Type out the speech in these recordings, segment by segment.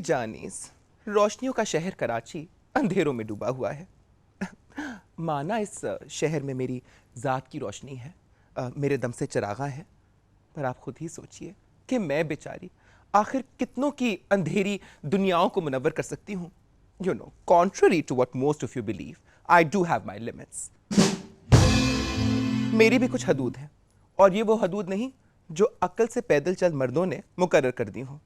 जानीस, रोशनियों का शहर कराची अंधेरों में डूबा हुआ है। माना इस शहर में मेरी ज़ात की रोशनी है, मेरे दम से चिरागा है, पर आप खुद ही सोचिए कि मैं बेचारी आखिर कितनों की अंधेरी दुनियाओं को मुनव्वर कर सकती हूँ। You know, contrary to what most of you believe, I do have my limits. मेरी भी कुछ हदूद हैं, और ये वो हदूद नहीं जो अक्ल से पैदल चल मर्दों ने मुकर्रर कर दी हों,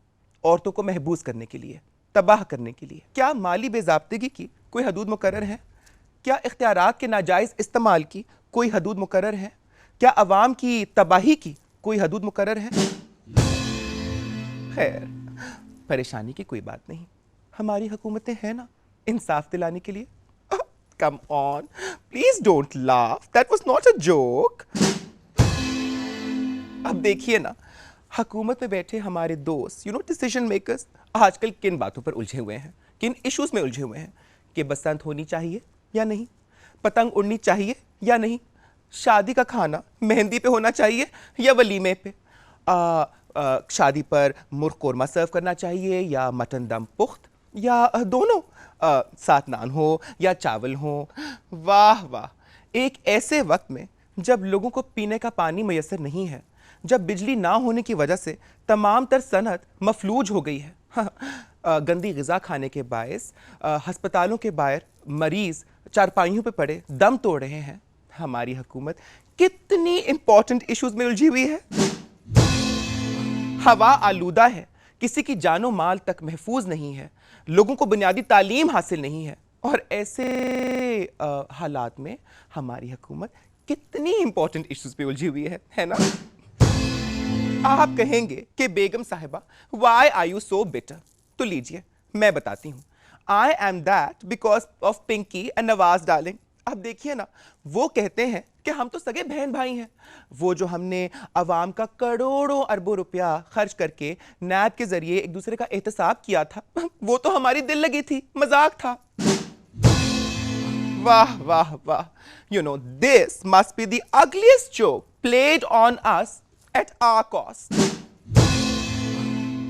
औरतों को महबूस करने के लिए, तबाह करने के लिए। क्या माली बेज़ाब्तगी की कोई हदूद मुकर्रर है? क्या इख्तियारात के नाजायज़ इस्तेमाल की कोई हदूद मुकर्रर है? क्या अवाम की तबाही की कोई हदूद मुकर्रर है? खैर, परेशानी की कोई बात नहीं, हमारी हुकूमतें हैं ना इंसाफ दिलाने के लिए। Come on, please don't laugh, that was not a joke. अब देखिए ना, हुकूमत में बैठे हमारे दोस्त, डिसीजन मेकर्स आजकल किन बातों पर उलझे हुए हैं, किन इश्यूज में उलझे हुए हैं कि बसंत होनी चाहिए या नहीं, पतंग उड़नी चाहिए या नहीं, शादी का खाना मेहंदी पे होना चाहिए या वलीमे पे, शादी पर मुर्ग कोरमा सर्व करना चाहिए या मटन दम पुख्त, या दोनों, साथ नान हो या चावल हो। वाह वाह, एक ऐसे वक्त में जब लोगों को पीने का पानी मैसर नहीं है, जब बिजली ना होने की वजह से तमाम तर सनत मफलूज हो गई है, गंदी ग़िज़ा खाने के बायस हस्पतालों के बाहर मरीज चारपाइयों पे पड़े दम तोड़ रहे हैं, हमारी हुकूमत कितनी इंपॉर्टेंट इश्यूज में उलझी हुई है। हवा आलूदा है, किसी की जानो माल तक महफूज नहीं है, लोगों को बुनियादी तालीम हासिल नहीं है, और ऐसे हालात में हमारी हुकूमत कितनी इंपॉर्टेंट इश्यूज पे उलझी हुई है ना? आप कहेंगे कि बेगम साहिबा, why are you so bitter? तो लीजिए मैं बताती हूँ। I am that because of Pinky and Nawaz darling. अब देखिए ना, वो कहते हैं कि हम तो सगे बहन भाई हैं। वो जो हमने अवाम का करोड़ों अरबों रुपया खर्च करके नैब के जरिए एक दूसरे का एहतसाब किया था, वो तो हमारी दिल लगी थी, मजाक था। वाह वाह वाह, you know, this must be the ugliest joke played on us at our cost.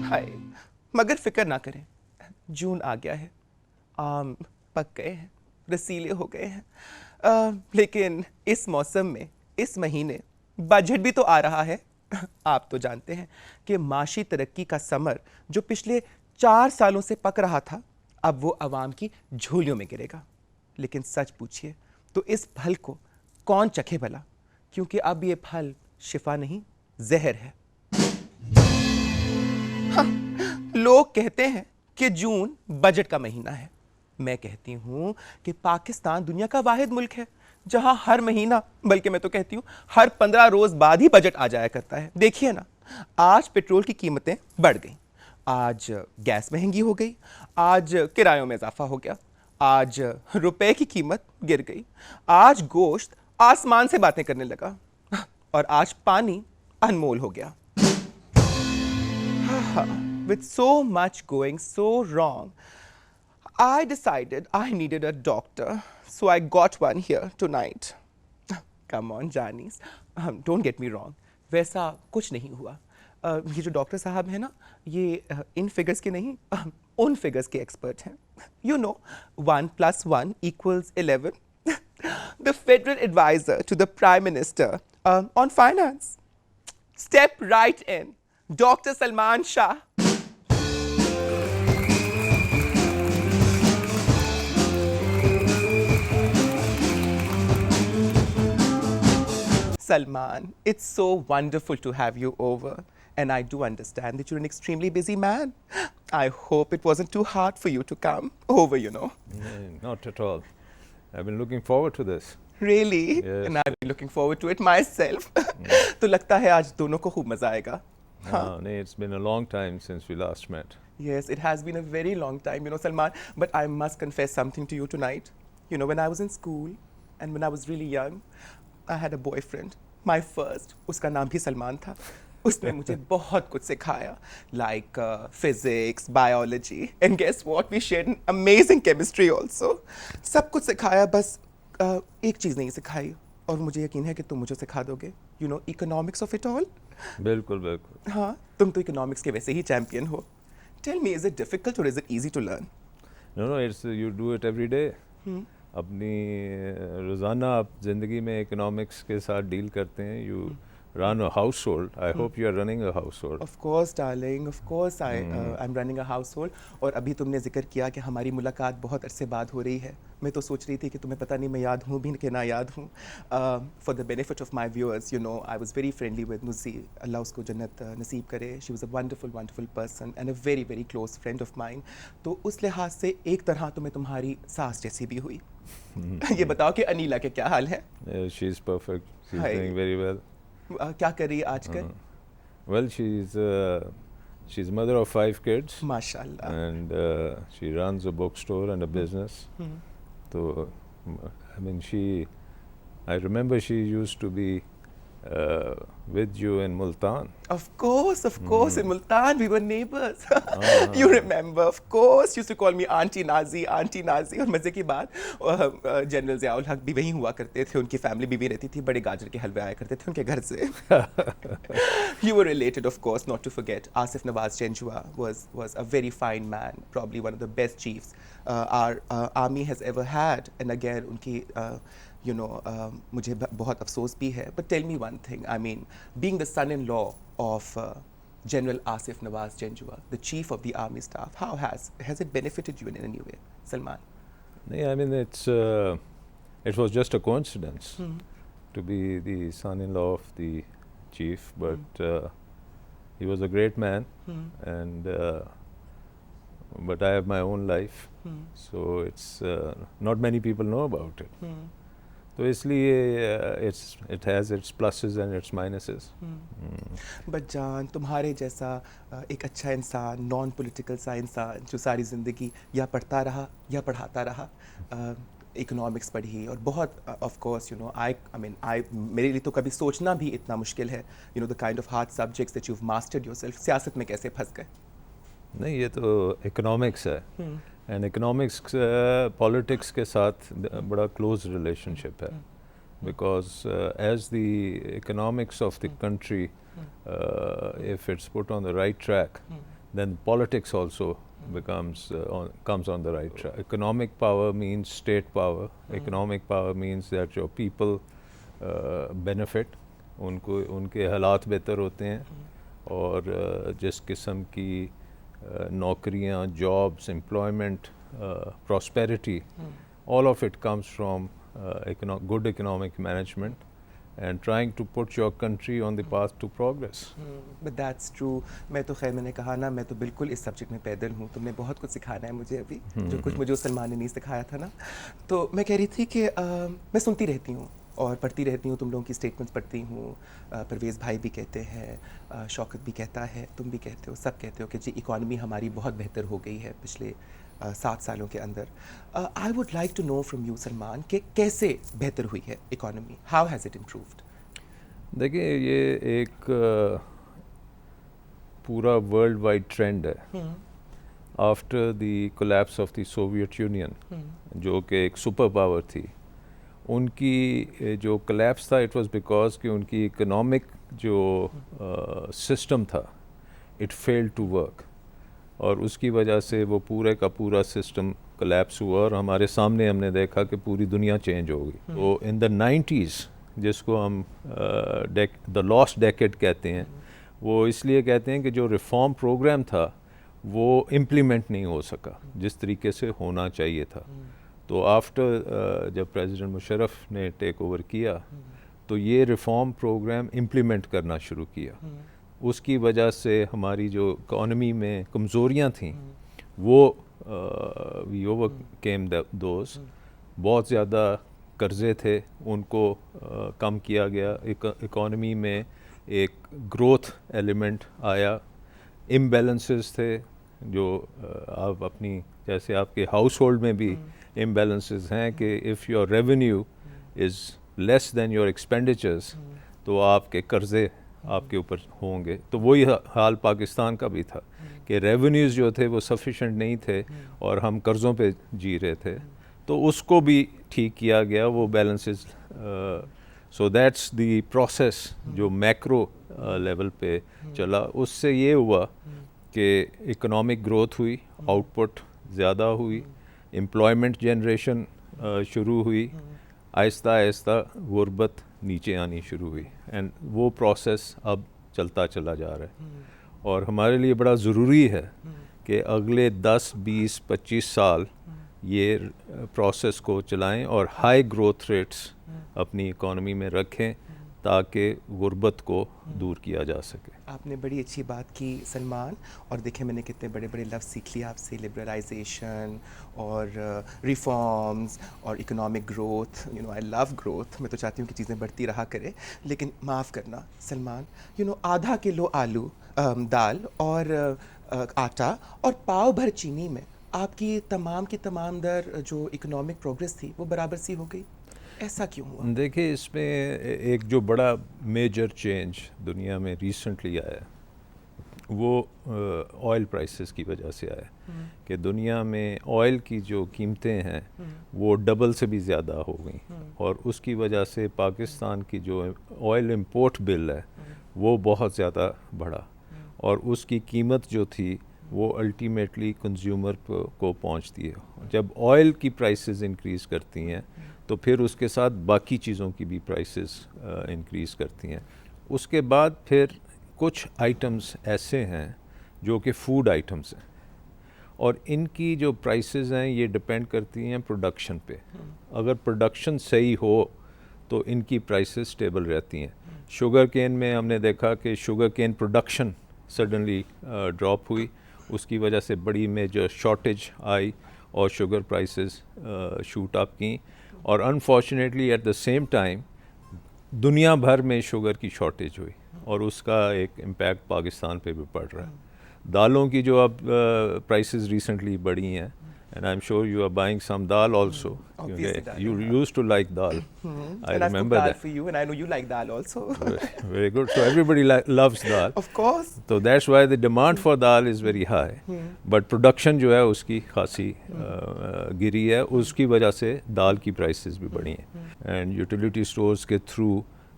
हाय, मगर फिक्र ना करें, जून आ गया है, आम पक गए हैं, रसीले हो गए हैं, लेकिन इस मौसम में, इस महीने बजट भी तो आ रहा है। आप तो जानते हैं कि माशी तरक्की का समर जो पिछले 4 सालों से पक रहा था, अब वो अवाम की झोलियों में गिरेगा। लेकिन सच पूछिए तो इस फल को कौन चखे भला, क्योंकि अब ये फल शिफा नहीं, जहर है। हाँ, लोग कहते हैं कि जून बजट का महीना है। मैं कहती हूं कि पाकिस्तान दुनिया का वाहिद मुल्क है जहां हर महीना, बल्कि मैं तो कहती हूं हर 15 रोज बाद ही बजट आ जाया करता है। देखिए ना, आज पेट्रोल की कीमतें बढ़ गई, आज गैस महंगी हो गई, आज किरायों में इजाफा हो गया, आज रुपए की कीमत गिर गई, आज गोश्त आसमान से बातें करने लगा, और आज पानी अनमोल हो गया। With so much going so wrong, I decided I needed a doctor, so I got one here tonight. Come on, Janice, don't get me wrong, वैसा कुछ नहीं हुआ। ये जो डॉक्टर साहब हैं ना, ये इन फिगर्स के नहीं, उन फिगर्स के एक्सपर्ट हैं। You know, 1 + 1 = 11. The federal advisor to the Prime Minister on finance. Step right in, Dr. Salman Shah. Salman, it's so wonderful to have you over, and I do understand that you're an extremely busy man. I hope it wasn't too hard for you to come over, you know. Not at all. I've been looking forward to this. Really? Yes. And I've been looking forward to it myself. तो लगता है आज दोनों को खूब मजा आएगा। No, it's been a long time since we last met. Yes, it has been a very long time, Salman. But I must confess something to you tonight. When I was in school and when I was really young, I had a boyfriend, my first. उसका नाम भी सलमान था। उसने मुझे बहुत कुछ सिखाया, like physics, biology, and guess what? We shared an amazing chemistry also. सब कुछ सिखाया, बस एक चीज़ नहीं सिखाई, और मुझे यकीन है कि तुम मुझे सिखा दोगे। Economics of it all. बिल्कुल बिल्कुल। हाँ, तुम तो इकोनॉमिक्स के वैसे ही चैंपियन हो। Tell me, is it difficult or is it easy to learn? No, it's you do it every day. अपनी रोज़ाना आप ज़िंदगी में इकोनॉमिक्स के साथ डील करते हैं. You run a household. I hope you are running a household. Of course, darling. Of course, I'm running a household. और अभी तुमने जिक्र किया कि हमारी मुलाकात बहुत अरसे बाद हो रही है. मैं तो सोच रही थी कि तुम्हें पता नहीं मैं याद हूँ भी कि ना याद हूँ. For the benefit of my viewers, you know, I was very friendly with Nuzi. अल्लाह उसको जन्नत नसीब करे. She was a wonderful, wonderful person and a very, very close friend of mine. तो उस लिहाज से एक तरह तो मैं तुम्हारी सास जैसी भी हुई. ये बताओ कि अनीला के क्या हाल है? She's perfect. She's Hi. doing very well. क्या कर रही है आजकल? Well, she's mother of 5 kids. माशाल्लाह. And she runs a bookstore and a business. So, I mean, I remember she used to be with you in Multan. Of course, in Multan we were neighbors. You remember, of course, used to call me Auntie Nazi. और मजे की बात, general Ziaul हक भी वहीं हुआ करते थे, उनकी फैमिली भी रहती थी, बड़े गाजर के हलवे आया करते थे उनके घर से. You were related, of course, not to forget. Asif Nawaz Chenjua was a very fine man, probably one of the best chiefs our army has ever had. And again, उनकी you know, मुझे बहुत अफसोस भी है. But tell me one thing, I mean, being the son-in-law of General Asif Nawaz Chenjua, the chief of the army staff, how has it benefited you in any way, Salman? Yeah, I mean, it was just a coincidence to be the son-in-law of the chief, but he was a great man, and but I have my own life, so it's not many people know about it. तो इसलिए it has its pluses and its minuses. But जान, तुम्हारे जैसा एक अच्छा इंसान, non political सा इंसान जो सारी ज़िंदगी या पढ़ता रहा या पढ़ाता रहा, इकोनॉमिक्स पढ़ी और बहुत of course you know I mean मेरे लिए तो कभी सोचना भी इतना मुश्किल है, you know the kind of hard subjects that you have mastered yourself. सियासत में कैसे फंस गए? नहीं, ये तो इकोनॉमिक्स है. एंड इकोनॉमिक्स पॉलिटिक्स के साथ बड़ा क्लोज रिलेशनशिप है, because as the economics of the country, if it's put on the right track, then politics also comes on the right track. Economic power means state power. Economic power means that your people benefit. उनके हालात बेहतर होते हैं, और जिस किस्म की नौकरियां, jobs, employment, prosperity, all of it comes from good economic management and trying to put your country on the path to progress. But that's true. मैं तो खैर, मैंने कहा ना, मैं तो बिल्कुल इस सब्जेक्ट में पैदल हूँ. तुमने बहुत कुछ सिखाना है मुझे अभी, जो कुछ मुझे सलमान ने नहीं सिखाया था ना. तो मैं कह रही थी कि मैं सुनती रहती हूँ और पढ़ती रहती हूँ, तुम लोगों की स्टेटमेंट्स पढ़ती हूँ. परवेज़ भाई भी कहते हैं, शौकत भी कहता है, तुम भी कहते हो, सब कहते हो कि जी इकॉनमी हमारी बहुत बेहतर हो गई है पिछले 7 सालों के अंदर. I would like to know from you Salman कि कैसे बेहतर हुई है economy, how has it improved? देखिए, ये एक पूरा वर्ल्ड वाइड ट्रेंड है. After the collapse of the Soviet Union, जो कि एक सुपर पावर थी, उनकी जो कोलैप्स था, इट वाज बिकॉज कि उनकी इकोनॉमिक जो सिस्टम था, इट फेल्ड टू वर्क, और उसकी वजह से वो पूरे का पूरा सिस्टम कोलैप्स हुआ, और हमारे सामने हमने देखा कि पूरी दुनिया चेंज हो गई. तो इन द 90s, जिसको हम द लॉस्ट डेकेड कहते हैं, वो इसलिए कहते हैं कि जो रिफॉर्म प्रोग्राम था वो इम्प्लीमेंट नहीं हो सका जिस तरीके से होना चाहिए था. तो आफ्टर जब प्रेसिडेंट मुशर्रफ ने टेक ओवर किया, तो ये रिफॉर्म प्रोग्राम इम्प्लीमेंट करना शुरू किया. उसकी वजह से हमारी जो इकॉनमी में कमज़ोरियाँ थीं, वो वी ओवरकेम दोस. बहुत ज़्यादा कर्ज़े थे, उनको कम किया गया. इकॉनमी में एक ग्रोथ एलिमेंट आया. इम्बैलेंसेस थे जो आप अपनी, जैसे आपके हाउस होल्ड में भी इम्बैलेंसेस हैं कि if your revenue is less than your expenditures, तो आपके कर्ज़े आपके ऊपर होंगे. तो वही हाल पाकिस्तान का भी था कि रेवेन्यूज़ जो थे वो सफिशेंट नहीं थे और हम कर्ज़ों पे जी रहे थे. तो उसको भी ठीक किया गया, वो balances. So that's the process जो मैक्रो लेवल पे चला. उससे ये हुआ कि इकोनॉमिक ग्रोथ हुई, आउटपुट ज़्यादा हुई, एम्प्लॉयमेंट जनरेशन शुरू हुई, आहिस्ता आहिस्ता गुर्बत नीचे आनी शुरू हुई, एंड वो प्रोसेस अब चलता चला जा रहा है। और हमारे लिए बड़ा ज़रूरी है कि अगले 10, 20, 25 साल ये प्रोसेस को चलाएं और हाई ग्रोथ रेट्स अपनी इकॉनमी में रखें ताकि गुर्बत को दूर किया जा सके। आपने बड़ी अच्छी बात की सलमान, और देखें मैंने कितने बड़े बड़े लफ्ज़ सीख लिए आपसे, लिबरलाइजेशन और रिफॉर्म्स और economic growth. You know I love growth, मैं तो चाहती हूँ कि चीज़ें बढ़ती रहा करें। लेकिन माफ़ करना सलमान, यू नो आधा किलो आलू, दाल और आटा और पाव भर चीनी में आपकी तमाम की तमाम दर जो इकोनॉमिक प्रोग्रेस थी वो बराबर सी हो गई। ऐसा क्यों हुआ? देखिए, इसमें एक जो बड़ा मेजर चेंज दुनिया में रिसेंटली आया है वो ऑयल प्राइसेस की वजह से आया कि दुनिया में ऑयल की जो कीमतें हैं वो डबल से भी ज़्यादा हो गई, और उसकी वजह से पाकिस्तान की जो ऑयल इंपोर्ट बिल है वो बहुत ज़्यादा बढ़ा, और उसकी कीमत जो थी वो अल्टीमेटली कंज्यूमर को पहुंचती है। जब ऑयल की प्राइसेस इंक्रीज़ करती हैं तो फिर उसके साथ बाकी चीज़ों की भी प्राइसेस इंक्रीज़ करती हैं। उसके बाद फिर कुछ आइटम्स ऐसे हैं जो कि फूड आइटम्स हैं, और इनकी जो प्राइसेस हैं ये डिपेंड करती हैं प्रोडक्शन पे। अगर प्रोडक्शन सही हो तो इनकी प्राइसेस स्टेबल रहती हैं। शुगर केन में हमने देखा कि sugar cane production suddenly drop हुई, उसकी वजह से बड़ी मेजर शॉर्टेज आई और शुगर प्राइसेस शूट अप की, और unfortunately at the same time दुनिया भर में शुगर की शॉर्टेज हुई और उसका एक इम्पैक्ट पाकिस्तान पे भी पड़ रहा है। दालों की जो अब प्राइसेस रिसेंटली बढ़ी हैं, and I am sure you are buying some dal also, you used to like dal, I remember that for you, and I know you like dal also. very good, so everybody loves dal, Of course. so that's why the demand for dal is very high, but production जो है उसकी खासी गिरी है, उसकी वजह से दाल की prices भी बढ़ी हैं। एंड यूटिलिटी स्टोर्स के through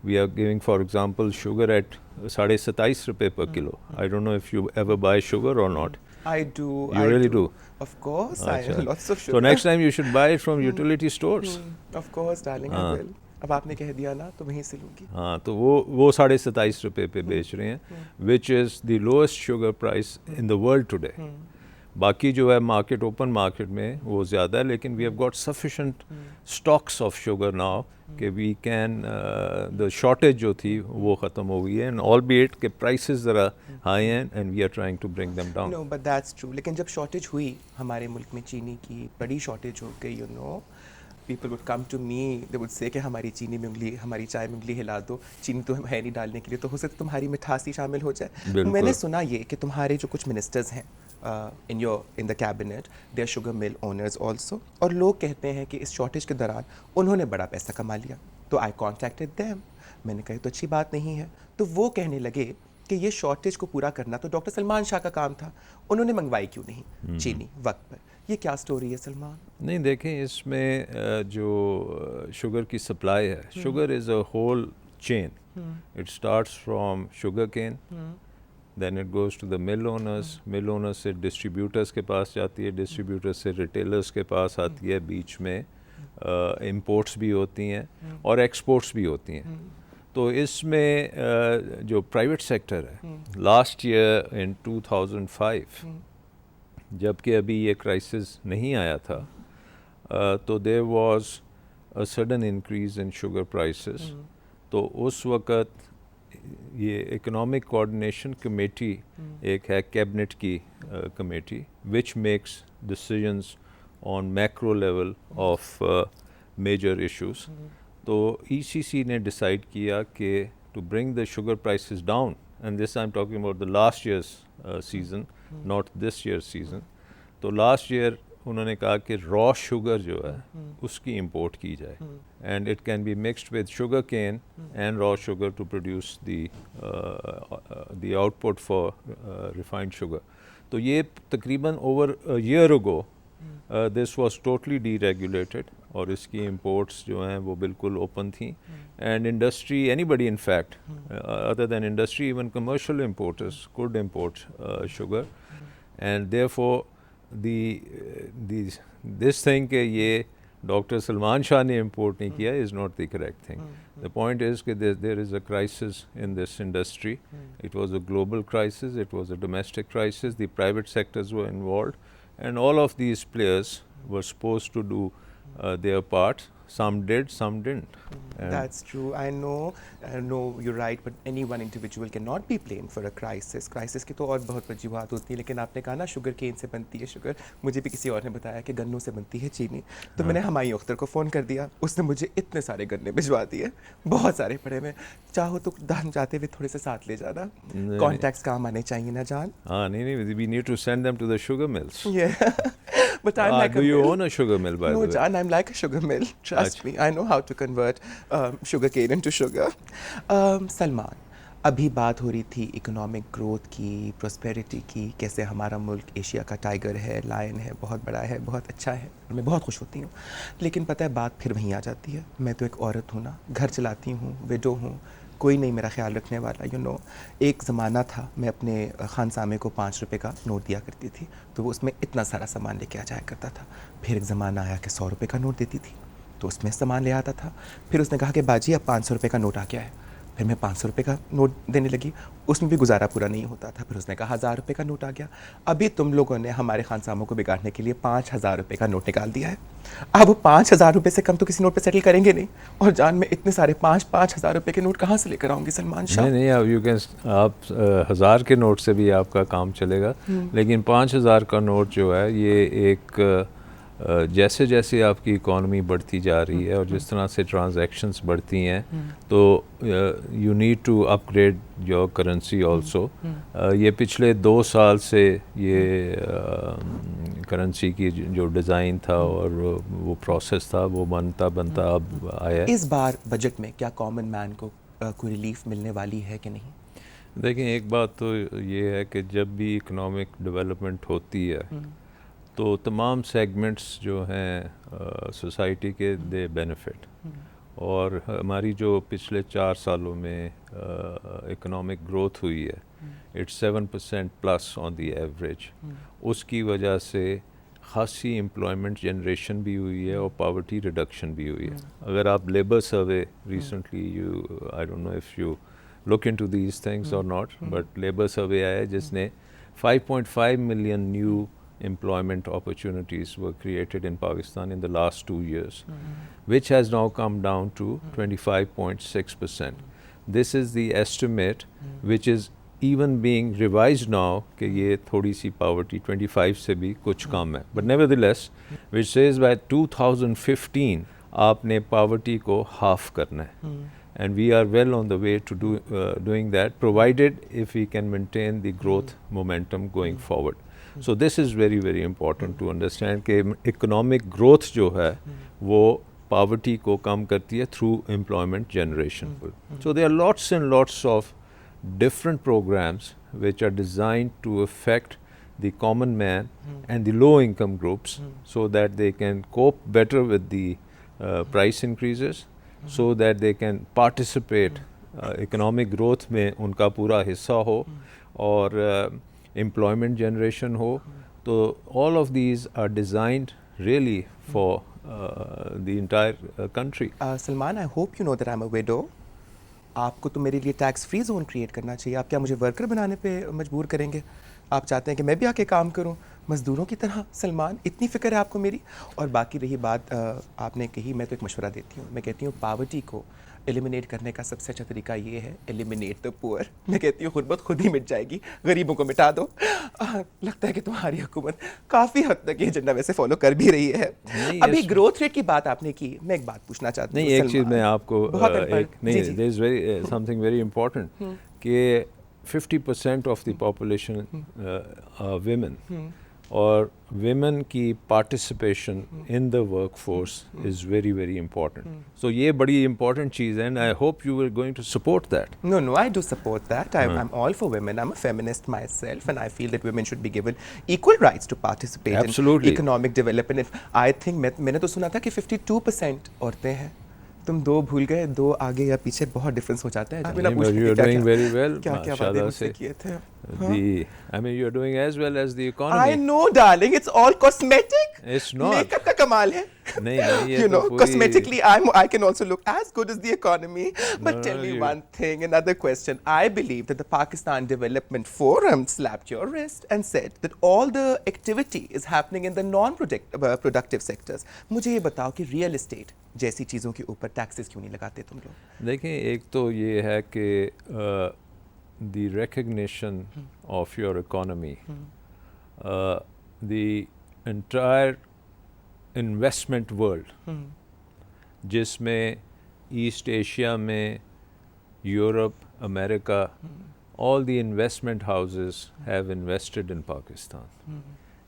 we are giving, for example, sugar at 27.5 रुपए per kilo. I don't know if you ever buy sugar or not. I do. You really do? Of course, I अच्छा. have lots of sugar. So next time you should buy it from utility stores. Of course, darling, I will. अब आपने कह दिया ना तो वहीं से लूँगी। हाँ, तो वो 27.5 रुपए पे बेच रहे हैं, which is the lowest sugar price in the world today. बाकी जो है मार्केट, ओपन मार्केट में वो ज़्यादा है, लेकिन we have got sufficient stocks of sugar now कि वी कैन, द शॉर्टेज जो थी वो ख़त्म हो गई है, एंड ऑल बी इट के प्राइसेस ज़रा हाई हैं and we are trying to bring them down. No but that's true, लेकिन जब शॉर्टेज हुई हमारे मुल्क में, चीनी की बड़ी शॉर्टेज हो गई, you know people would come to me, they would say कि हमारी चीनी में उंगली, हमारी चाय में उंगली हिला दो, चीनी तो है नहीं डालने के लिए, तो हो सकता तुम्हारी मिठास ही शामिल हो जाए। मैंने सुना ये कि तुम्हारे जो कुछ मिनिस्टर्स हैं in the cabinet, they are sugar mill owners also, और लोग कहते हैं कि इस शॉर्टेज के दौरान उन्होंने बड़ा पैसा कमा लिया। तो I contacted them, मैंने कहा तो अच्छी बात नहीं है। तो वो कहने लगे कि ये शॉर्टेज को पूरा करना तो डॉक्टर सलमान शाह का काम था, उन्होंने मंगवाई क्यों नहीं चीनी वक्त पर। ये क्या स्टोरी है सलमान? नहीं, देखें, इसमें जो शुगर की सप्लाई है, sugar is a whole chain, it starts from sugar cane, then it goes to the mill owners, mill owners से distributors के पास जाती है, distributors से retailers के पास आती है, बीच में imports भी होती हैं और exports भी होती हैं। तो इसमें जो private sector है, last year in 2005 जबकि अभी ये crisis नहीं आया था, तो there was a sudden increase in sugar prices, तो उस वक़्त ये इकोनॉमिक कोऑर्डिनेशन कमेटी एक है कैबिनेट की committee which makes decisions on macro level of major issues. तो ईसीसी ने डिसाइड किया कि to bring the sugar prices down, and this I am talking about the last year's season, not this year season. तो last year उन्होंने कहा कि raw sugar जो है उसकी इंपोर्ट की जाए, and it can be mixed with sugar cane and raw sugar to produce the output for refined sugar. तो ये तकरीबन over a year ago this was totally deregulated, और इसकी इंपोर्ट्स जो हैं वो बिल्कुल ओपन थी, and industry, anybody in fact other than industry, even commercial importers could import sugar, and therefore this thing कि ये डॉक्टर सलमान शाह ने import नहीं किया is not the correct thing. The point is that there is a crisis in this industry. It was a global crisis, it was a domestic crisis, the private sectors were involved, and all of these players were supposed to do their part. Some did, some didn't. That's true. I know you're right, but any one individual cannot be blamed for a crisis. Crisis की तो और बहुत वजूहात होती है, लेकिन आपने कहा ना शुगर केन से बनती है शुगर, मुझे भी किसी और ने बताया कि गन्नों से बनती है चीनी, तो मैंने हमारी अख्तर को फ़ोन कर दिया, उसने मुझे इतने सारे गन्ने भिजवा दिए, बहुत सारे पड़े में, चाहो तो दान जाते हुए थोड़े से साथ ले जाना, कॉन्टैक्ट्स काम आने चाहिए ना जान. हाँ नहीं, we need to send them to the sugar mills. Yeah. But I'm like do you own a sugar mill, by the way? No, John, I'm like a sugar mill. Trust me, I know how to convert sugar cane into sugar. Salman, अभी बात हो रही थी economic growth की, prosperity की, कैसे हमारा मुल्क एशिया का टाइगर है, लायन है, बहुत बड़ा है, बहुत अच्छा है, और मैं बहुत खुश होती हूँ. लेकिन पता है बात फिर वहीं आ जाती है, मैं तो एक औरत हूँ ना, घर चलाती हूँ, विडो हूँ, कोई नहीं मेरा ख्याल रखने वाला. एक ज़माना था, मैं अपने खानसामे को 5 रुपए का नोट दिया करती थी, तो वो उसमें इतना सारा सामान लेके आ जाया करता था. फिर एक ज़माना आया कि 100 रुपए का नोट देती थी, तो उसमें सामान ले आता था. फिर उसने कहा कि बाजी अब 500 रुपए का नोट आ गया है. फिर मैं 500 रुपए का नोट देने लगी, उसमें भी गुजारा पूरा नहीं होता था. फिर उसने कहा 1000 रुपए का नोट आ गया. अभी तुम लोगों ने हमारे खानसामों को बिगाड़ने के लिए 5000 रुपए का नोट निकाल दिया है. अब 5000 रुपए से कम तो किसी नोट पे सेटल करेंगे नहीं. और जान में इतने सारे 5,000 रुपए के नोट कहाँ से लेकर आऊँगी सलमान शाह? नहीं, आप 1000 के नोट से भी आपका काम चलेगा, लेकिन 5000 का नोट जो है ये एक जैसे जैसे आपकी इकॉनमी बढ़ती जा रही है और जिस तरह से ट्रांजैक्शंस बढ़ती हैं, तो you need to upgrade your currency also. ये पिछले 2 साल से ये करेंसी की जो डिज़ाइन था और वो प्रोसेस था वो बनता अब आया. इस बार बजट में क्या कॉमन मैन को कोई रिलीफ मिलने वाली है कि नहीं? देखिए, एक बात तो ये है कि जब भी इकोनॉमिक डेवलपमेंट होती है तो तमाम सेगमेंट्स जो हैं सोसाइटी के दे बेनिफिट. और हमारी जो पिछले 4 सालों में इकोनॉमिक ग्रोथ हुई है, it's 7% plus on the average. उसकी वजह से खासी एम्प्लॉयमेंट जनरेशन भी हुई है और पॉवर्टी रिडक्शन भी हुई है. अगर आप labour survey recently I don't know if you look into these things or not, but labor survey आया जिसने 5.5 million new employment opportunities were created in Pakistan in the last 2 years, which has now come down to 25.6%. This is the estimate which is even being revised now कि ये थोड़ी सी poverty 25 से भी कुछ कम है, but nevertheless which says by 2015 आपने poverty को half करना है. And we are well on the way to doing that, provided if we can maintain the growth momentum going forward. So this is very, very important to understand कि economic growth जो है वो poverty को कम करती है through employment generation. So there are lots and lots of different programs which are designed to affect the common man and the low income groups so that they can cope better with the price increases, so that they can participate economic growth में उनका पूरा हिस्सा हो और employment generation हो. तो all of these are designed really for the entire country. Salman, I hope you know that I'm a widow. आपको तो मेरे लिए टैक्स फ्री जोन क्रिएट करना चाहिए. आप क्या मुझे वर्कर बनाने पे मजबूर करेंगे? आप चाहते हैं कि मैं भी आके काम करूं मज़दूरों की तरह? सलमान, इतनी फ़िक्र है आपको मेरी. और बाकी रही बात आपने कही, मैं तो एक मशवरा देती हूँ. मैं कहती हूँ पावर्टी को एलिमिनेट करने का सबसे अच्छा तरीका ये है, एलिमिनेट द पुअर. मैं कहती हूँ गुर्बत खुद ही मिट जाएगी, गरीबों को मिटा दो. लगता है कि तुम्हारी हुकूमत काफ़ी हद तक ये एजेंडा वैसे फॉलो कर भी रही है. अभी ग्रोथ रेट की बात आपने की, मैं एक बात पूछना चाहती हूँ. नहीं, एक चीज़ मैं आपको there is very something very important कि 50% ऑफ द पॉपुलेशन women, और women की participation in the workforce is very, very important. So ये बड़ी important चीज़ है, and I hope you are going to support that. No, I do support that. I'm all for women. I'm a feminist myself, and I feel that women should be given equal rights to participate Absolutely. in economic development. I think मैंने तो सुना था कि 52% औरतें हैं तुम दो भूल गए, दो आगे या पीछे बहुत डिफरेंस हो जाता है। नहीं, but you're doing very well, क्या क्या वादे माशाल्लाह मुझसे से। किए थे? I mean, you're doing as well as the I economy. know, darling, it's all cosmetic. It's not. Makeup का कमाल है. नहीं नहीं, ये You तो know, पूरी cosmetically, I can also look as good as the economy. But tell me one thing, another question. I believe that the Pakistan Development Forum slapped your wrist and said that all the activity is happening in the non-productive sectors. मुझे ये बताओ कि real estate जैसी चीज़ों के ऊपर taxes क्यों नहीं लगाते तुम लोग? देखें, एक तो ये है कि the recognition of your economy, the entire investment world, जिसमें ईस्ट एशिया में, Europe, America, all the investment houses have invested in Pakistan.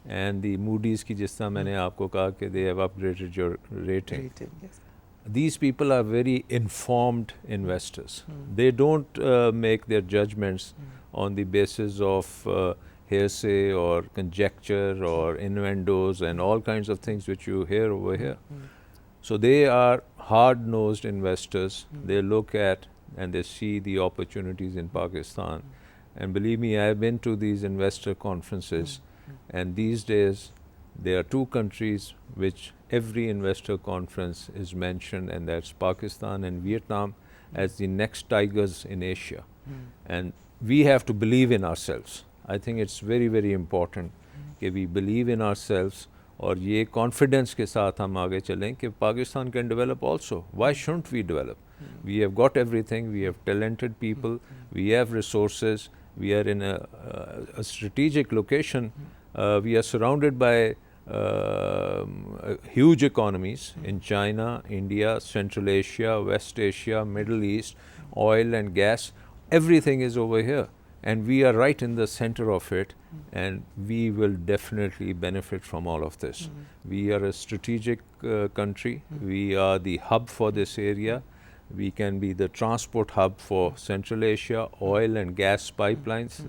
And the Moody's की जिस तरह मैंने आपको कहा कि they have upgraded your rating. Yes. These people are very informed investors. They don't make their judgments on the basis of hearsay or conjecture or innuendos and all kinds of things which you hear over here. So they are hard-nosed investors. They look at and they see the opportunities in Pakistan. And believe me, I have been to these investor conferences, and these days there are two countries which every investor conference is mentioned, and that's Pakistan and Vietnam as the next tigers in Asia. And we have to believe in ourselves. I think it's very, very important that we believe in ourselves और ये confidence के साथ हम आगे चलें कि Pakistan can develop also. Why shouldn't we develop? We have got everything. We have talented people. We have resources. We are in a strategic location. We are surrounded by huge economies in China, India, Central Asia, West Asia, Middle East, oil and gas. Everything is over here. And we are right in the center of it, and we will definitely benefit from all of this. We are a strategic country. We are the hub for this area. We can be the transport hub for Central Asia, oil and gas pipelines.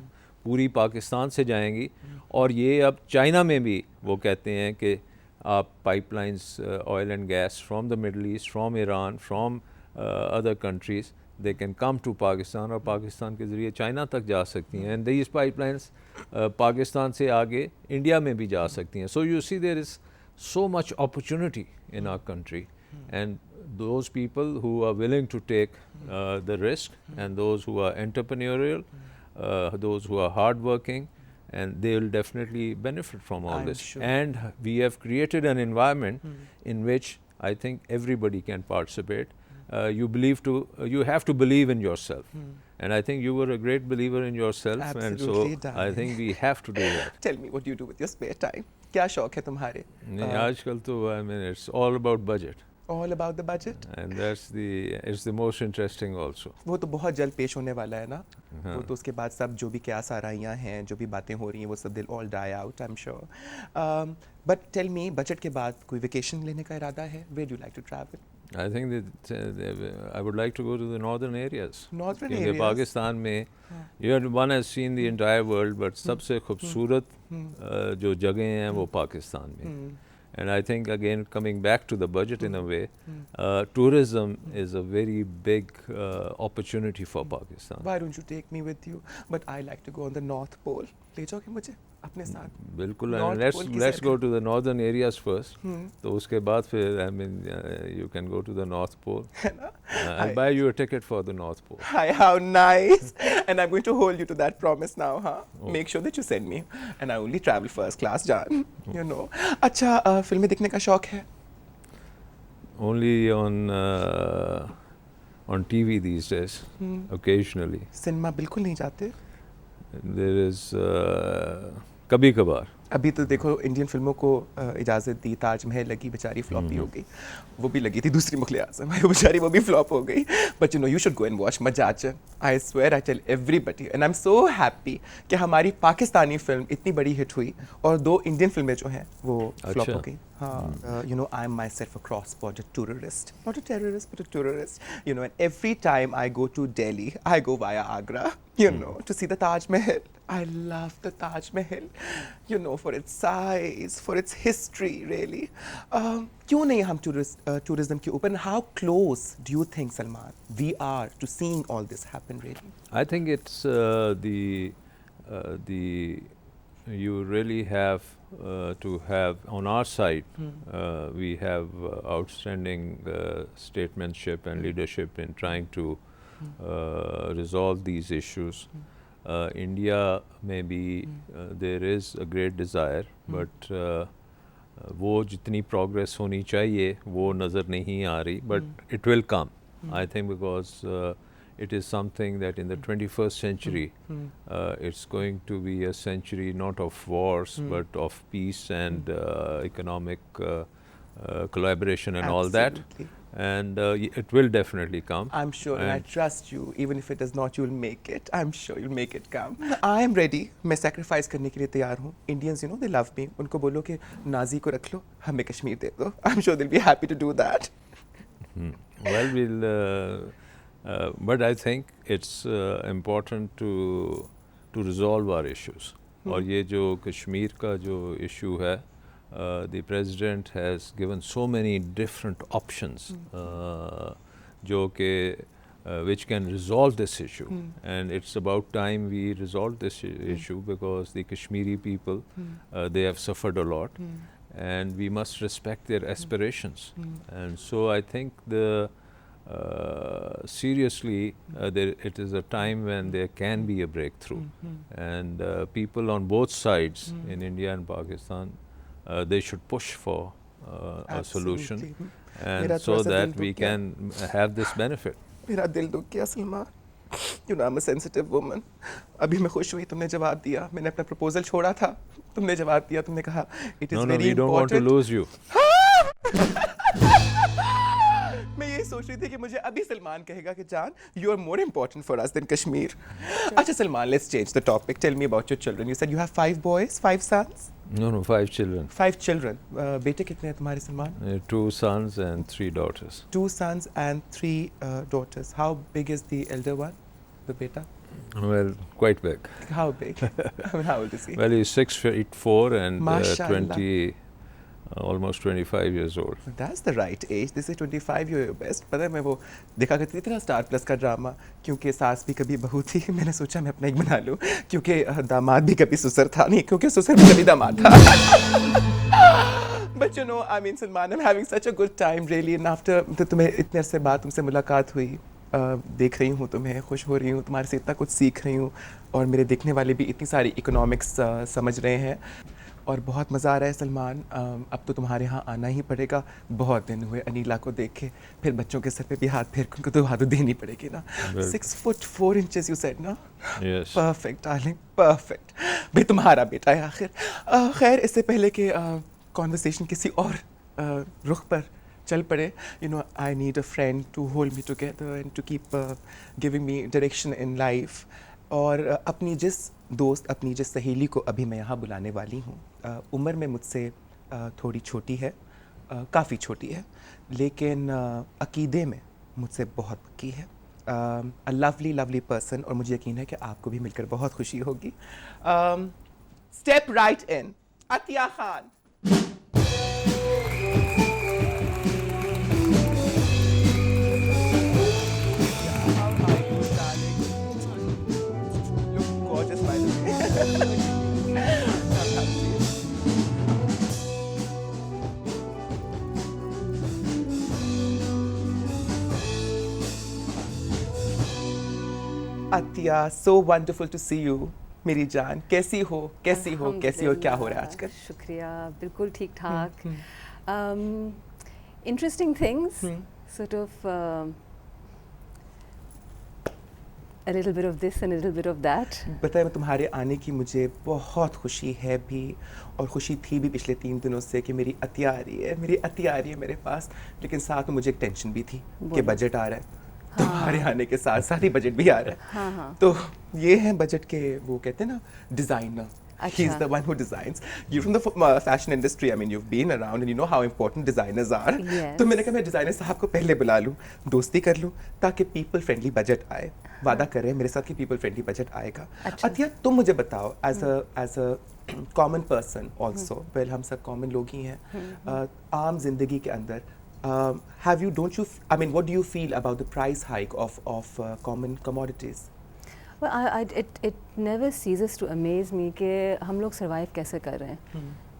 पूरी पाकिस्तान से जाएंगी, और ये अब China में भी वो कहते हैं कि आप pipelines, oil and gas from the Middle East, from Iran, from other countries, they can come to Pakistan और पाकिस्तान के ज़रिए चाइना तक जा सकती हैं. And these pipelines पाकिस्तान से आगे इंडिया में भी जा सकती हैं. So you see, there is so much opportunity in our country, and those people who are willing to take the risk, and those who are entrepreneurial, those who are hardworking, and they will definitely benefit from all this. Sure. And we have created an environment in which I think everybody can participate. You have to believe in yourself, and I think you were a great believer in yourself. Absolutely, and so darling. I think we have to do that. Tell me, what do you do with your spare time? क्या शौक है तुम्हारे? नहीं, आजकल तो I mean, it's all about budget, All about the budget? and it's the most interesting also. वो तो बहुत जल्द पेश होने वाला है ना. वो तो उसके बाद सब जो भी क्यास आराइयाँ हैं, जो भी बातें हो रही हैं, वो सब they'll all die out, I'm sure. But tell me, budget के बाद कोई वेकेशन लेने का इरादा है? Where do you like to travel? I think that I would like to go to the northern areas. Northern क्योंकि areas? पाकिस्तान में one has seen the entire world, but सबसे खूबसूरत जो जगहें हैं वो पाकिस्तान में. And I think, again, coming back to the budget in a way, tourism is a very big opportunity for Pakistan. Why don't you take me with you? But I like to go on the North Pole. ले जाओगे मुझे अपने साथ? बिल्कुल. North And Pole की let's सैर go to the northern areas first. तो उसके बाद फिर I mean you can go to the North Pole. है ना? I'll buy you a ticket for the North Pole. Hi, how nice. And I'm going to hold you to that promise now, huh? Make sure that you send me. And I only travel first class, Jan. You know. अच्छा, फिल्में देखने का शौक है? Only on TV these days, occasionally. Cinema बिल्कुल नहीं जाते? There is कभी कभार. अभी तो देखो इंडियन फिल्मों को इजाज़त दी, ताजमहल लगी, बेचारी फ्लॉप ही हो गई. वो भी लगी थी दूसरी मुगल आज़म, बेचारी वो भी फ्लॉप हो गई. But you know, you should go and watch मजाच. I swear, I tell everybody, and I am so happy कि हमारी पाकिस्तानी फिल्म इतनी बड़ी हिट हुई और दो इंडियन फिल्में जो हैं वो फ्लॉप हो गई. हाँ, you know, I'm myself a cross-border tourist, not a terrorist, but a tourist. You know, and every time I go to Delhi, I go via Agra. you know, to see the Taj Mahal. I love the Taj Mahal, you know, for its size, for its history, really. क्यों नहीं हम tourism के ऊपर? How close do you think, Salman, we are to seeing all this happen, really? I think it's the you really have to have on our side. We have outstanding statesmanship and leadership in trying to resolve these issues. India maybe there is a great desire, but वो जितनी progress होनी चाहिए वो नज़र नहीं आ रही, but it will come. I think because it is something that in the 21st century it's going to be a century not of wars but of peace and economic collaboration and all that. And it will definitely come. I'm sure, and I trust you. Even if it does not, you'll make it. I'm sure you'll make it come. I am ready. मैं sacrifice करने के लिए तैयार हूँ. Indians, you know, they love me. उनको बोलो कि Nazi को रख लो, हमें कश्मीर दे दो. I'm sure they'll be happy to do that. Well, we'll. But I think it's important to resolve our issues. और ये जो कश्मीर का जो issue है, the president has given so many different options जो कि which can resolve this issue, and it's about time we resolve this issue because the Kashmiri people they have suffered a lot, and we must respect their aspirations. And so I think the seriously it is a time when there can be a breakthrough, and people on both sides in India and Pakistan they should push for a solution, and so that we can have this benefit. मेरा दिल दुख गया Salman. You know, I'm a sensitive woman. अभी मैं खुश हुई तुमने जवाब दिया. मैंने अपना प्रपोजल छोड़ा था, तुमने जवाब दिया. तुमने कहा it is very important. No, we don't want to lose you. मैं ये सोच रही थी कि मुझे अभी सलमान कहेगा कि जान, you are more important for us than Kashmir. अच्छा Salman, let's change the topic. Tell me about your children. You said you have 5 boys, 5 sons? No, 5 children. 5 children. बेटे कितने हैं तुम्हारे Salman? 2 sons and 3 daughters. 2 sons and 3 daughters. How big is the elder one, the beta? Well, quite big. How big? I mean, how old is he? Well, he's 6'4" and almost 25 years old. That's the right age. This is 25, you're your best. पता है मैं वो देखा करती थी ना star plus का drama, क्योंकि सास भी कभी बहू थी. मैंने सोचा मैं अपना एक बना लूँ, क्योंकि दामाद भी कभी ससुर था नहीं, क्योंकि ससुर भी कभी दामाद था. But you know, I mean, Salman, I'm having such a good time really. And after तो तुम्हें इतने अरसे बाद तुमसे मुलाकात हुई, देख रही हूँ तुम्हें, खुश हो रही हूँ, तुम्हारे से इतना कुछ सीख रही हूँ, और मेरे देखने वाले भी इतनी सारी इकोनॉमिक्स समझ रहे हैं, और बहुत मज़ा आ रहा है सलमान. अब तो तुम्हारे यहाँ आना ही पड़ेगा. बहुत दिन हुए अनीला को देखे, फिर बच्चों के सर पे भी हाथ फेर के उनको तो हाथ देनी पड़ेगी ना. 6'4" you said ना? Yes. Perfect darling, perfect. भाई तुम्हारा बेटा है आखिर. खैर इससे पहले कि कॉन्वर्सेशन किसी और रुख पर चल पड़े, you know, I need a friend to hold me together and to keep giving me direction in life. और अपनी जिस सहेली को अभी मैं यहाँ बुलाने वाली हूँ, उम्र में मुझसे थोड़ी छोटी है, काफ़ी छोटी है, लेकिन अकीदे में मुझसे बहुत पक्की है. अ लवली पर्सन, और मुझे यकीन है कि आपको भी मिलकर बहुत खुशी होगी. Step right in, Atiya Khan. Atiya, so wonderful to see you, मेरी जान. कैसी हो, क्या हो रहा है आजकल? शुक्रिया, बिल्कुल ठीक ठाक. Interesting things, sort of a little bit of this and a little bit of that. बताए, मैं तुम्हारे आने की मुझे बहुत खुशी है भी, और खुशी थी भी पिछले 3 दिनों से कि मेरी अतिया आ रही है मेरे पास. लेकिन साथ में मुझे एक टेंशन भी थी कि बजट आ रहा है. तुम्हारे आने के साथ साथ ही बजट भी आ रहा है. तो ये है बजट के, वो कहते हैं ना, designer. He's Acha. the one who designs. You're from the fashion industry. I mean, you've been around and you know how important designers are. Yes. तो मैंने कहा मैं डिज़ाइनर साहब को पहले बुला लूँ, दोस्ती कर लूँ, ताकि पीपल फ्रेंडली बजट आए. वादा कर रहे हैं मेरे साथ कि पीपल फ्रेंडली बजट आएगा. अच्छा. अतिया, तुम मुझे बताओ as a common person also, well हम सब कॉमन लोग ही हैं, आम जिंदगी के अंदर, have you, don't you, I mean, what do you feel about the price hike of common commodities? Well, it never ceases to amaze me कि हम लोग survive कैसे कर रहे हैं.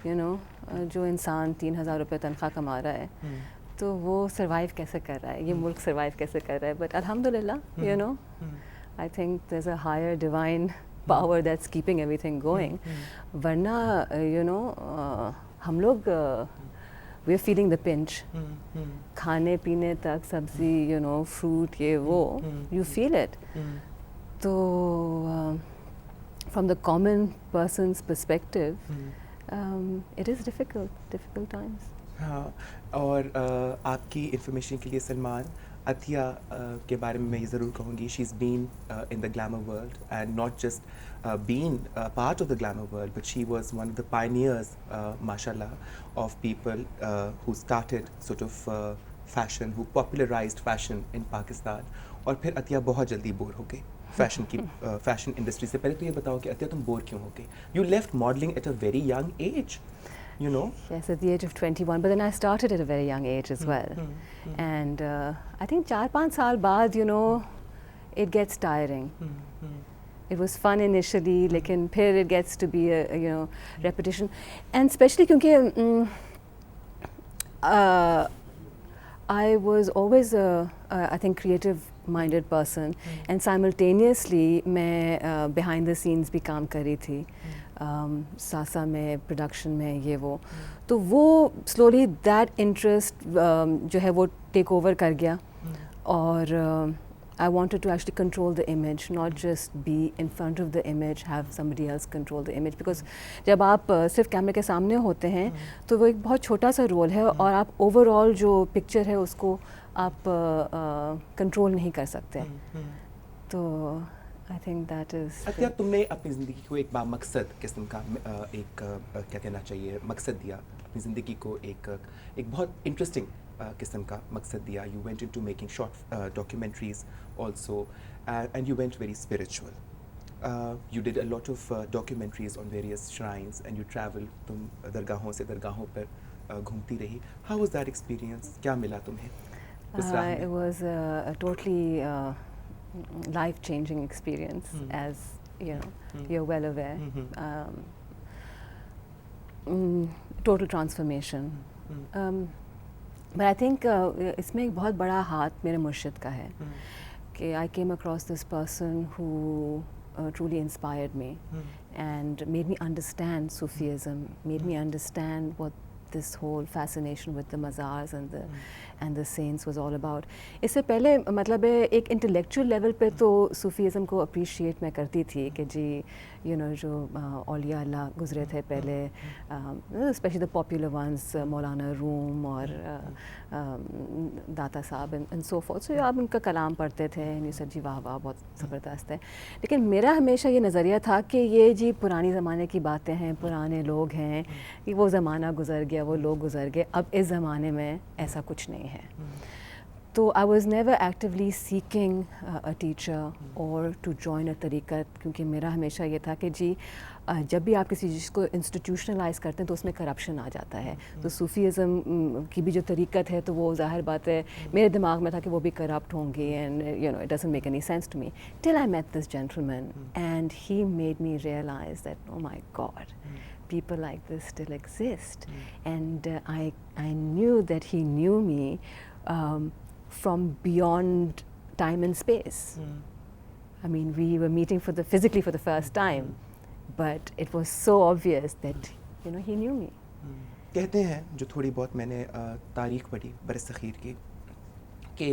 You know, जो इंसान 3,000 रुपये तनख्वाह कमा रहा है, तो वो survive कैसे कर रहा है, ये मुल्क survive कैसे कर रहा है. But alhamdulillah, you know, I think there's a higher divine power that's keeping everything going. वरना, you know, हम लोग we're feeling the pinch. खाने पीने तक सब्जी, you know, fruit, ये वो, you feel it. तो from the common person's perspective, it is difficult times. हाँ, और आपकी इंफॉर्मेशन के लिए सलमान, अतिया के बारे में मैं ये ज़रूर कहूँगी, she is been in the glamour world and not just been part of the glamour world, but she was one of the pioneers माशाल्लाह of people who started sort of fashion, who popularized fashion in Pakistan. और फिर अतिया बहुत जल्दी bore हो गई fashion industry से. पहले तो ये बताओ कि अतिया तुम बोर क्यों हो गई? You left modelling at a very young age, you know. Yes, at the age of 21, but then I started at a very young age as well. And I think 4-5 साल बाद, you know, it gets tiring. It was fun initially, लेकिन फिर it gets to be a you know, repetition. And especially क्योंकि I was always I think creative minded person, and simultaneously मैं behind the scenes भी काम कर रही थी. सासा में, प्रोडक्शन में, ये वो, तो वो स्लोली दैट इंटरेस्ट जो है वो टेक ओवर कर गया. और I wanted to actually control the image, not just be in front of the image, have somebody else control the image. Because जब आप सिर्फ कैमरे के सामने होते हैं तो वो एक बहुत छोटा सा रोल है, और आप ओवरऑल जो पिक्चर है उसको आप कंट्रोल नहीं कर सकते. तो I think that is. Atiya, तुमने अपनी ज़िंदगी को एक बामकसद किस्म का एक क्या कहना चाहिए मकसद दिया, अपनी ज़िंदगी को एक बहुत इंटरेस्टिंग किस्म का मकसद दिया. You went into making short documentaries also, and you went very spiritual. You did a lot of documentaries on various shrines and you travel. तुम दरगाहों से दरगाहों पर घूमती रही. How was that experience? क्या मिला तुम्हें उस राह में? It was a totally life-changing experience, as you know, you're well aware. Total transformation. But I think इसमें एक बहुत बड़ा हाथ मेरे मुर्शिद का है कि I came across this person who truly inspired me and made me understand Sufism, made me understand what this whole fascination with the mazars and the saints was all about. इससे पहले मतलब एक intellectual level पे तो Sufism को appreciate मैं करती थी कि जी you know जो औलिया अल्लाह गुज़रे थे पहले, especially the popular ones, Maulana room और दाता साहब and so forth. So आप उनका कलाम पढ़ते थे and you said जी वाह वाह बहुत ज़बरदस्त है. लेकिन मेरा हमेशा ये नज़रिया था कि ये जी पुरानी ज़माने की बातें हैं, पुराने लोग हैं, कि वो ज़माना गुज़र गया, वो लोग गुज़र गए, अब इस ज़माने में ऐसा कुछ नहीं है. तो I was never actively seeking a teacher or to join a तरीक़त, क्योंकि मेरा हमेशा ये था कि जी जब भी आप किसी चीज़ को इंस्टीट्यूशनलाइज करते हैं तो उसमें करप्शन आ जाता है. तो सूफीज़म की भी जो तरीक़त है तो वो ज़ाहिर बात है मेरे दिमाग में था कि वो भी करप्ट होंगी, and you know it doesn't make any sense to me till I met this gentleman and he made me realise that oh my God, people like this still exist. And I knew that he knew me from beyond time and space. I mean, we were meeting physically for the first time, but it was so obvious that you know he knew me. कहते हैं, जो थोड़ी बहुत मैंने तारीख पढ़ी बरसख़ीर की, कि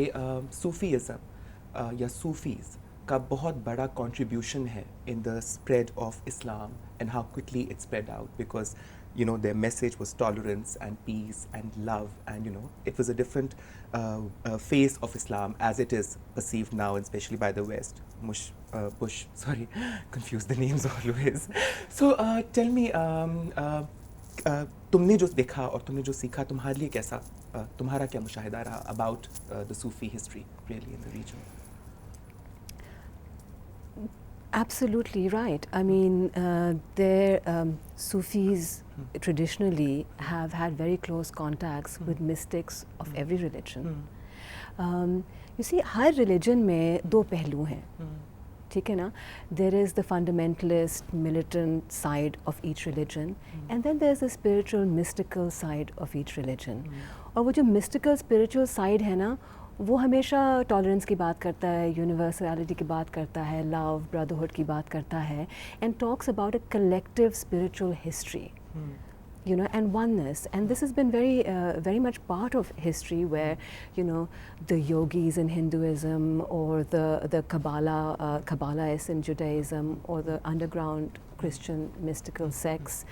सूफ़ीज़म या सूफ़ीज़ का बहुत बड़ा कंट्रीब्यूशन है in the spread of Islam and how quickly it spread out, because you know, their message was tolerance and peace and love, and you know, it was a different face of Islam as it is perceived now, and especially by the West. Bush, sorry, confuse the names always. So tell me, तुमने जो देखा और तुमने जो सीखा, तुम्हारे लिए कैसा, तुम्हारा क्या मुशाहिदा रहा about the Sufi history really in the region? Absolutely right. I mean, Sufis traditionally have had very close contacts with mystics of every religion. You see, her religion में दो पहलू हैं, ठीक है ना? There is the fundamentalist, militant side of each religion, and then there's the spiritual, mystical side of each religion. और वो जो mystical, spiritual side है ना, वो हमेशा टॉलरेंस की बात करता है, यूनिवर्सलिटी की बात करता है, लव, ब्रदरहुड की बात करता है, and talks about a collective spiritual history, you know, and oneness. And this has been very much part of history, where, you know, the yogis in Hinduism, or the Kabbalists in Judaism, or the underground Christian mystical sects,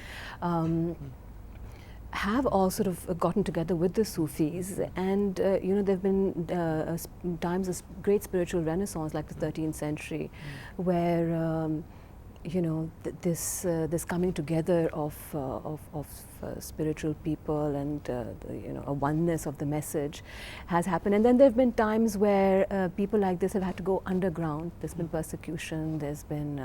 have all sort of gotten together with the Sufis, and you know, there have been times of great spiritual renaissance, like the 13th century, where you know, this coming together of spiritual people, and you know, a oneness of the message has happened. And then there have been times where people like this have had to go underground. There's been persecution, there's been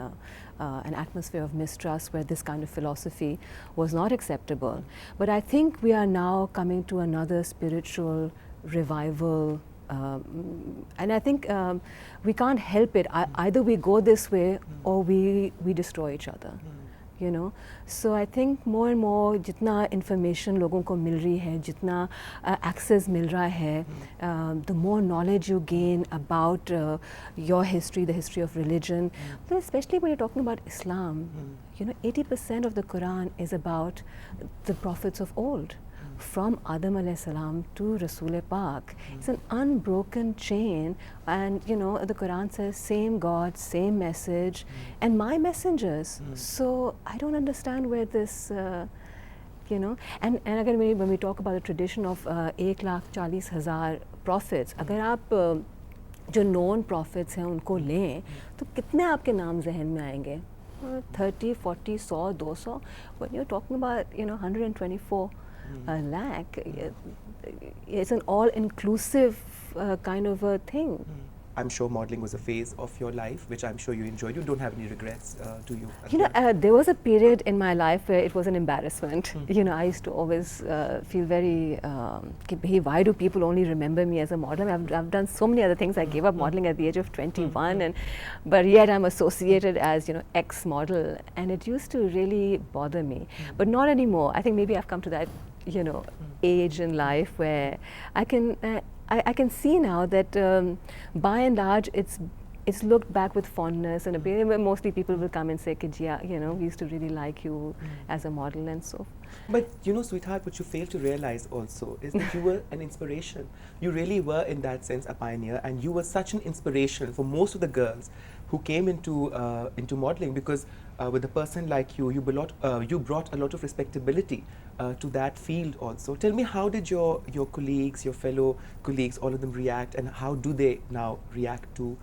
an atmosphere of mistrust where this kind of philosophy was not acceptable. But I think we are now coming to another spiritual revival, and I think we can't help it. Either we go this way or we destroy each other, you know. So I think more and more जितना information लोगों को मिल रही है, जितना access मिल रहा है, the more knowledge you gain about your history, the history of religion, but especially when you're talking about Islam, you know, 80% of the Quran is about the prophets of old. From Adam alayhi salam to Rasul Pak. It's an unbroken chain, and you know, the Quran says same God, same message, and my messengers. So I don't understand where this, you know, and again, when we talk about the tradition of 1,40,000 prophets, अगर आप जो known prophets हैं उनको लें, तो कितने आपके नाम ज़हन में आएंगे? 30, 40, 100, 200. When you're talking about, you know, 124 lakh, it's an all-inclusive kind of a thing. I'm sure modeling was a phase of your life, which I'm sure you enjoyed. You don't have any regrets, do you? You know, there was a period in my life where it was an embarrassment. You know, I used to always feel very, hey, why do people only remember me as a model? I've done so many other things. I gave up modeling at the age of 21, but yet I'm associated as, you know, ex-model, and it used to really bother me. But not anymore. I think maybe I've come to that, you know, age in life where I can see now that by and large it's looked back with fondness, and mostly people will come and say, yeah, you know, we used to really like you as a model and so. But you know, sweetheart, what you fail to realize also is that you were an inspiration. You really were, in that sense, a pioneer, and you were such an inspiration for most of the girls who came into modeling, because with a person like you, you brought a lot of respectability to that field also. Tell me, how did your colleagues, your fellow colleagues, all of them react, and how do they now react to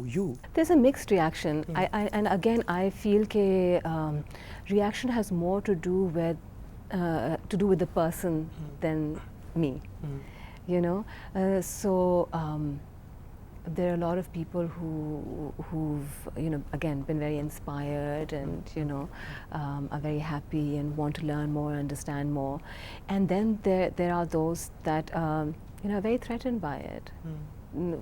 you? There's a mixed reaction. And again, I feel that reaction has more to do with the person than me. You know, so there are a lot of people who've, you know, again, been very inspired, and you know, are very happy and want to learn more, understand more. And then there are those that you know, are very threatened by it.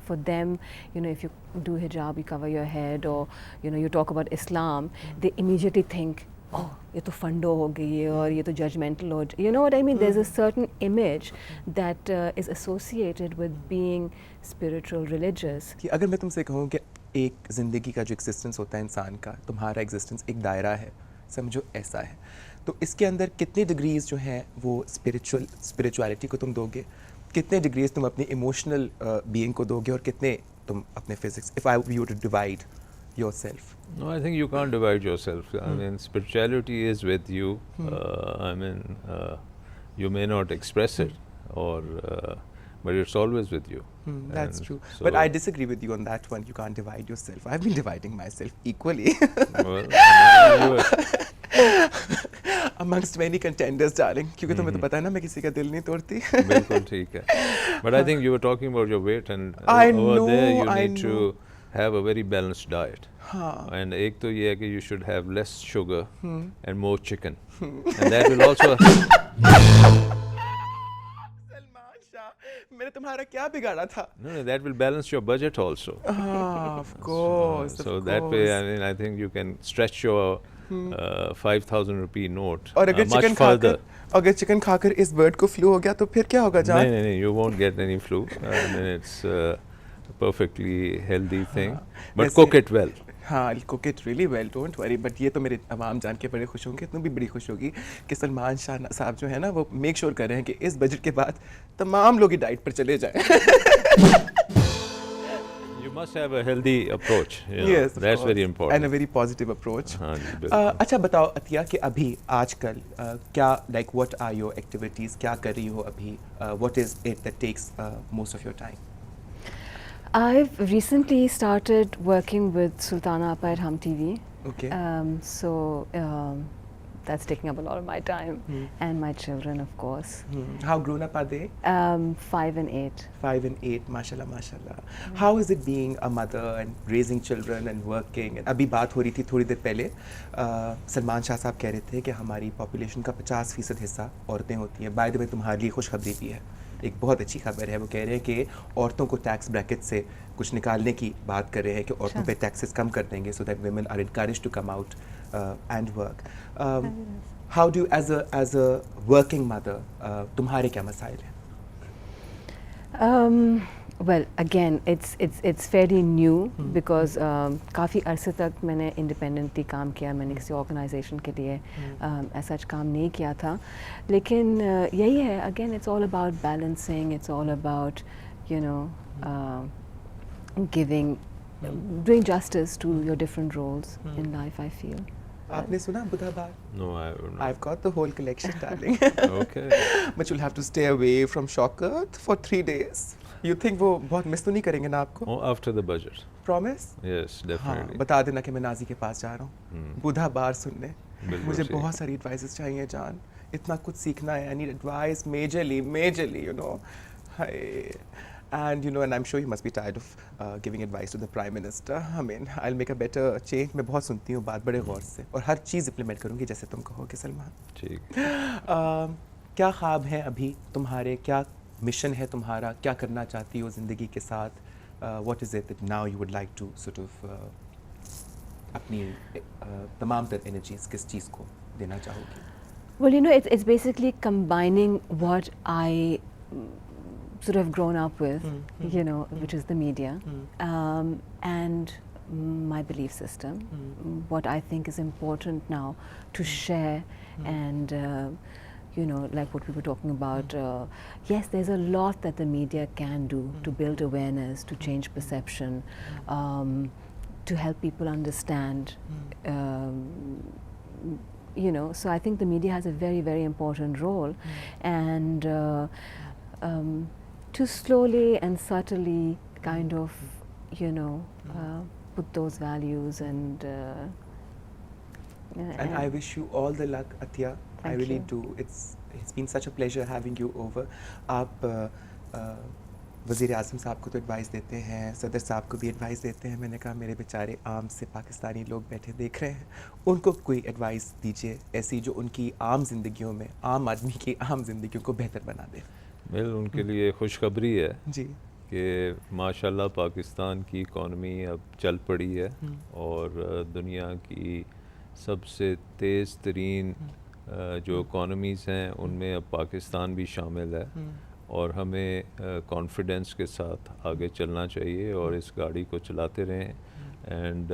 For them, you know, if you do hijab, you cover your head, or you know, you talk about Islam, they immediately think, oh, ये तो फंडो हो गई है, और ये तो judgmental हो, you know what I mean? There's a certain image that is associated with being spiritual, religious. कि अगर मैं तुमसे कहूँ कि एक ज़िंदगी का जो existence होता है इंसान का, तुम्हारा existence एक दायरा है, समझो ऐसा है, तो इसके अंदर कितने degrees जो हैं वो spirituality को तुम दोगे, कितने degrees तुम अपनी emotional being को दोगे, और कितने तुम अपने physics. If I were you to divide yourself? No, I think you can't divide yourself. I mean, spirituality is with you. I mean, you may not express it, or but it's always with you. That's And true. so- But I disagree with you on that one. You can't divide yourself. I've been dividing myself equally Well, I mean, amongst many contenders, darling. क्योंकि तुम्हें तो पता है ना मैं किसी का दिल नहीं तोड़ती. बिल्कुल ठीक है. But I think you were talking about your weight, and I over there know, you I need to have a very balanced diet. हाँ. And एक तो ये है कि you should have less sugar and more chicken, and that will also. Salman Shah, मैंने तुम्हारा क्या बिगाड़ा था? No, that will balance your budget also. Of course. So of that way, I course. mean, I think you can stretch your 5,000 rupee note और अगर much chicken further. खाकर अगर chicken खाकर इस बर्ड को फ्लू हो गया तो फिर क्या होगा जान? No, you won't get any flu. I mean, it's a perfectly healthy thing, but वैसे- cook it well. हाँ, I'll cook it really well, don't worry. But ये तो मेरे अवाम जान के बड़े खुश होंगे, तुम भी बड़ी खुश होगी कि सलमान शाह साहब जो है ना वो मेक श्योर कर रहे हैं कि इस बजट के बाद तमाम लोग ही डाइट पर चले जाएं. You must have a healthy approach. You know, Yes, of that's course. very important. And a very positive approach. हाँ जी, बिल्कुल. अच्छा बताओ अतिया कि अभी आजकल क्या like what are your activities, क्या कर रही हो अभी? What is it that takes most of your time? I've recently started working with Sultana Appa at Hum TV. Okay. So that's taking up a lot of my time and my children, of course. How grown up are they? 5 and 8. 5 and 8, mashallah, mashallah. How is it being a mother and raising children and working? And अभी बात हो रही थी थोड़ी देर पहले, सलमान शाह साहब कह रहे थे कि हमारी पॉपुलेशन का 50% हिस्सा औरतें होती हैं. बाय द वे तुम्हारे लिए खुशखबरी भी है, एक बहुत अच्छी खबर है. वो कह रहे हैं कि औरतों को टैक्स ब्रैकेट से कुछ निकालने की बात कर रहे हैं कि औरतों पे टैक्सेस कम कर देंगे so that women are encouraged to come out and work. How do you as a working mother, तुम्हारे क्या मसाइल हैं? Well, again, it's fairly new because काफ़ी अरसे तक मैंने independently काम किया. मैंने किसी organization के लिए ऐसा काम नहीं किया था. लेकिन यही है, again, it's all about balancing. It's all about, you know, doing justice to your different roles in life, I feel. आपने सुना बुधा बार? No, I will not. I've got the whole collection, darling. Okay. But you'll have to stay away from Shocker for 3 days. You think वो बहुत miss तो नहीं करेंगे ना आपको? Oh, after the budget. Promise? Yes, हाँ, definitely. बता देना कि मैं नाजी के पास जा रहा हूँ बुधा बार सुनने. बिल्कुल मुझे सही. बहुत सारी एडवाइसेस चाहिए जान. इतना कुछ सीखना है. I need advice majorly, you know. Hi. And you know, and I'm sure you must be tired of giving advice to the Prime Minister. I mean, I'll make a better change. मैं बहुत सुनती हूँ बात बड़े गौर से और हर चीज़ implement करूँगी जैसे तुम कहोगे सलमान. ठीक. क्या ख्वाब हैं अभी तुम्हारे? क्या मिशन है तुम्हारा? क्या करना चाहती हो ज़िंदगी के साथ? What is it that now you would like to sort of अपनी तमाम तर energies किस चीज़ को देना चाहोगी? Well, you know, it's basically combining what I sort of grown up with, you know, which is the media, and my belief system. What I think is important now to share and, you know, like what we were talking about, yes, there's a lot that the media can do to build awareness, to change perception, to help people understand, you know, so I think the media has a very, very important role, and to slowly and subtly kind of, you know, put those values and I wish you all the luck, Atiya. I Thank really you. do. It's been such a pleasure having you over. आप वज़ीर आज़म साहब को तो advice देते हैं, सदर साहब को भी एडवाइस देते हैं. मैंने कहा मेरे बेचारे आम से पाकिस्तानी लोग बैठे देख रहे हैं, उनको कोई एडवाइस दीजिए ऐसी जो उनकी आम जिंदगियों में, आम आदमी की आम जिंदगियों को बेहतर बना दे. वेल, उनके लिए खुशखबरी है जी. कि माशाल्लाह पाकिस्तान की इकॉनमी अब चल पड़ी है और दुनिया की सबसे तेज़ तरीन जो इकॉनमीज़ हैं उनमें अब पाकिस्तान भी शामिल है और हमें कॉन्फिडेंस के साथ आगे चलना चाहिए और इस गाड़ी को चलाते रहें. एंड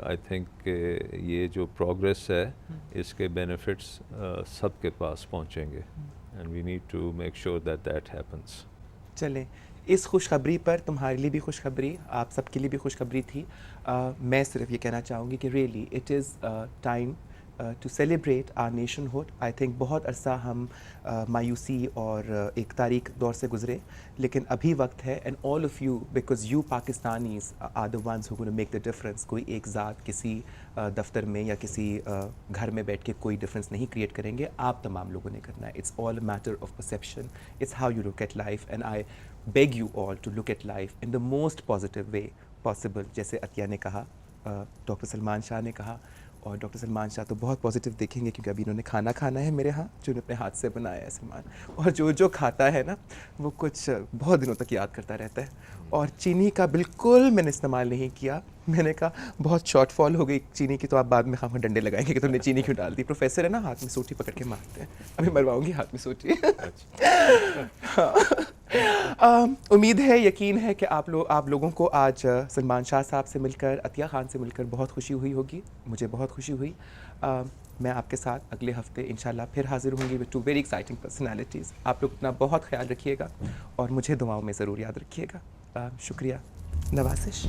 आई थिंक ये जो प्रोग्रेस है इसके बेनिफिट्स सबके पास पहुंचेंगे and we need to make sure that that happens. चलें, इस खुशखबरी पर तुम्हारे लिए भी खुशखबरी, आप सबके लिए भी खुशखबरी थी। मैं सिर्फ ये कहना चाहूँगी कि really it is time to celebrate our nationhood. I think बहुत अरसा हम मायूसी और एक तारीख दौर से गुजरे, लेकिन अभी वक्त है, and all of you, because you Pakistanis are the ones who gonna make the difference. कोई एक ज़ात किसी दफ्तर में या किसी घर में बैठ के कोई डिफरेंस नहीं क्रिएट करेंगे, आप तमाम लोगों ने करना है। It's all a matter of perception, it's how you look at life, and I beg you all to look at life in the most positive way possible. जैसे अतिया ने कहा, डॉक्टर सलमान शाह ने कहा, और डॉक्टर सलमान शाह तो बहुत पॉजिटिव देखेंगे क्योंकि अभी इन्होंने खाना खाना है मेरे यहाँ, जो अपने हाथ से बनाया है सलमान, और जो जो खाता है ना वो कुछ बहुत दिनों तक याद करता रहता है। और चीनी का बिल्कुल मैंने इस्तेमाल नहीं किया, मैंने कहा बहुत शॉर्टफॉल हो गई चीनी की, तो आप बाद में खामा डंडे लगाएंगे कि तुमने चीनी क्यों डाल दी। प्रोफेसर है ना, हाथ में सोटी पकड़ के मारते हैं, अभी मरवाऊंगी हाथ में सोटी। उम्मीद है, यकीन है कि आप लोगों को आज सलमान शाह साहब से मिलकर, अतिया खान से मिलकर बहुत खुशी हुई होगी। मुझे बहुत खुशी हुई। मैं आपके साथ अगले हफ्ते इंशाल्लाह फिर हाजिर होंगी विद 2 वेरी एक्साइटिंग पर्सनैलिटीज़। आप लोग अपना बहुत ख्याल रखिएगा और मुझे दुआओं में ज़रूर याद रखिएगा। शुक्रिया। नवाजिश।